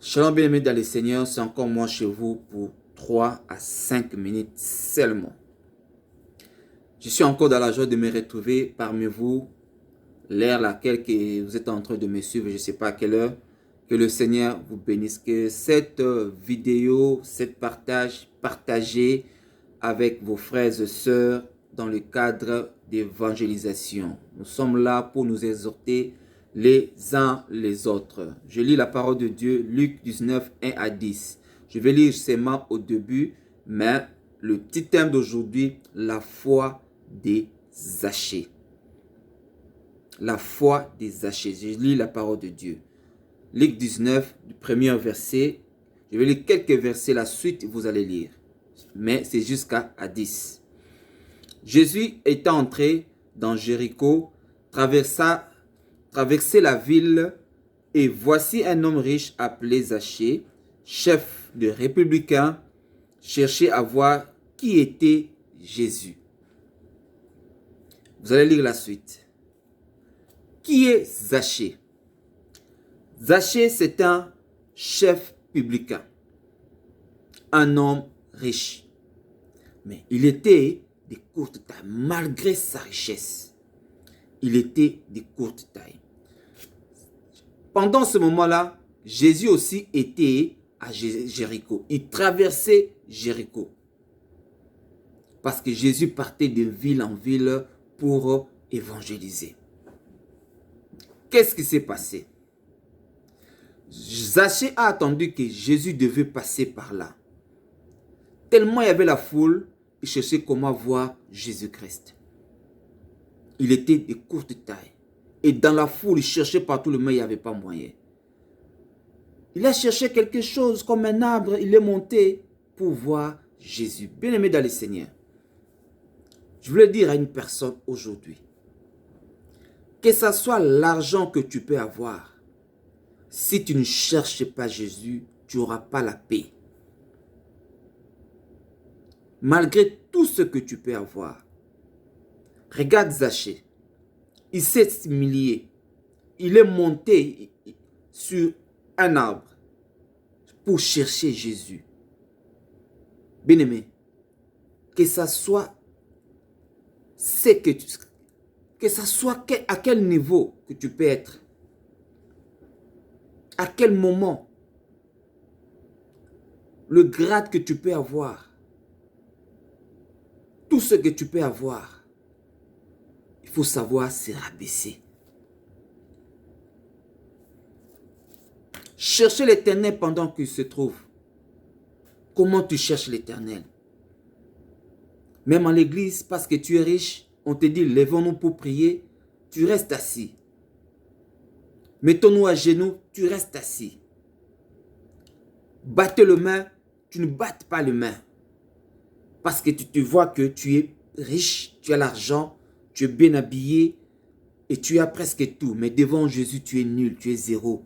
Shalom bien-aimés dans le Seigneur, c'est encore moi chez vous pour 3 à 5 minutes seulement. Je suis encore dans la joie de me retrouver parmi vous, l'heure laquelle que vous êtes en train de me suivre, je ne sais pas à quelle heure. Que le Seigneur vous bénisse, que cette vidéo, cette partage, partagez avec vos frères et sœurs dans le cadre d'évangélisation. Nous sommes là pour nous exhorter les uns les autres. Je lis la parole de Dieu, Luc 19, 1 à 10. Je vais lire seulement au début, mais le petit thème d'aujourd'hui, la foi des Zachée. La foi des Zachée. Je lis la parole de Dieu. Luc 19, du premier verset. Je vais lire quelques versets, la suite vous allez lire. Mais c'est jusqu'à 10. Jésus étant entré dans Jéricho, traversait la ville, et voici un homme riche appelé Zachée, chef de républicains, cherchait à voir qui était Jésus. Vous allez lire la suite. Qui est Zachée? Zachée, c'est un chef publicain, un homme riche. Mais il était de courte taille, malgré sa richesse. Il était de courte taille. Pendant ce moment-là, Jésus aussi était à Jéricho. Il traversait Jéricho. Parce que Jésus partait de ville en ville pour évangéliser. Qu'est-ce qui s'est passé? Zachée a attendu que Jésus devait passer par là. Tellement il y avait la foule, il cherchait comment voir Jésus-Christ. Il était de courte taille. Et dans la foule, il cherchait partout, mais il n'y avait pas moyen. Il a cherché quelque chose comme un arbre, il est monté pour voir Jésus. Bien-aimé dans le Seigneur, je voulais dire à une personne aujourd'hui, que ce soit l'argent que tu peux avoir, si tu ne cherches pas Jésus, tu n'auras pas la paix. Malgré tout ce que tu peux avoir. Regarde Zachée. Il s'est humilié. Il est monté sur un arbre pour chercher Jésus. Bien-aimé, que ça soit à quel niveau que tu peux être, à quel moment, le grade que tu peux avoir, tout ce que tu peux avoir, il faut savoir se rabaisser. Chercher l'Éternel pendant qu'il se trouve. Comment tu cherches l'Éternel? Même en l'église, parce que tu es riche, on te dit lèvons-nous pour prier, tu restes assis. Mettons-nous à genoux, tu restes assis. Battez le main, tu ne battes pas le main. Parce que tu te vois que tu es riche, tu as l'argent, tu es bien habillé et tu as presque tout. Mais devant Jésus, tu es nul, tu es zéro.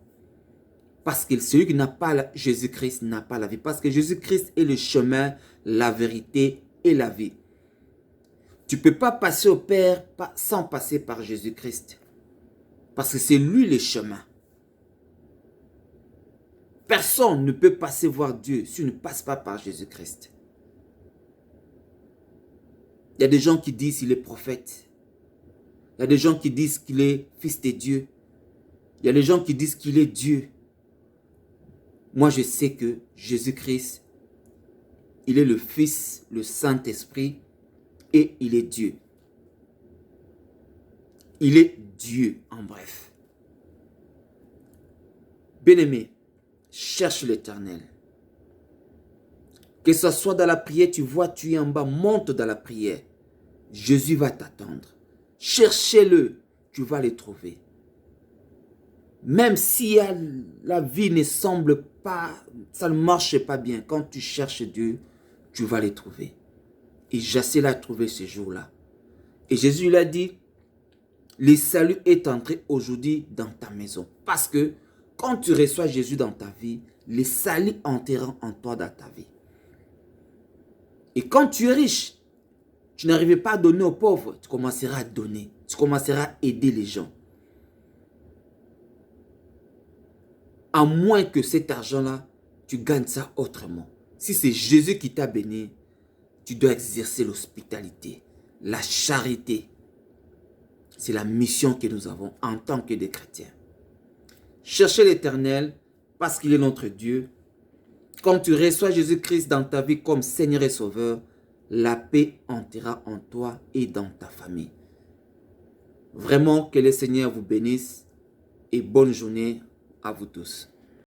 Parce que celui qui n'a pas Jésus-Christ n'a pas la vie. Parce que Jésus-Christ est le chemin, la vérité et la vie. Tu ne peux pas passer au Père sans passer par Jésus-Christ. Parce que c'est lui le chemin. Personne ne peut passer voir Dieu s'il ne passe pas par Jésus-Christ. Il y a des gens qui disent qu'il est prophète. Il y a des gens qui disent qu'il est fils de Dieu. Il y a des gens qui disent qu'il est Dieu. Moi, je sais que Jésus-Christ, il est le Fils, le Saint-Esprit et il est Dieu. Il est Dieu en bref. Bien-aimé, cherche l'Éternel. Que ce soit dans la prière, tu vois, tu es en bas, monte dans la prière. Jésus va t'attendre. Cherchez-le, tu vas le trouver. Même si la vie ne semble pas, ça ne marche pas bien, quand tu cherches Dieu, tu vas le trouver. Et Zachée l'a trouvé ce jour-là. Et Jésus lui a dit, le salut est entré aujourd'hui dans ta maison. Parce que quand tu reçois Jésus dans ta vie, le salut entrera en toi dans ta vie. Et quand tu es riche, tu n'arrives pas à donner aux pauvres, tu commenceras à donner. Tu commenceras à aider les gens. À moins que cet argent-là, tu gagnes ça autrement. Si c'est Jésus qui t'a béni, tu dois exercer l'hospitalité, la charité. C'est la mission que nous avons en tant que des chrétiens. Cherchez l'Éternel parce qu'il est notre Dieu. Quand tu reçois Jésus-Christ dans ta vie comme Seigneur et Sauveur, la paix entrera en toi et dans ta famille. Vraiment, que le Seigneur vous bénisse et bonne journée à vous tous.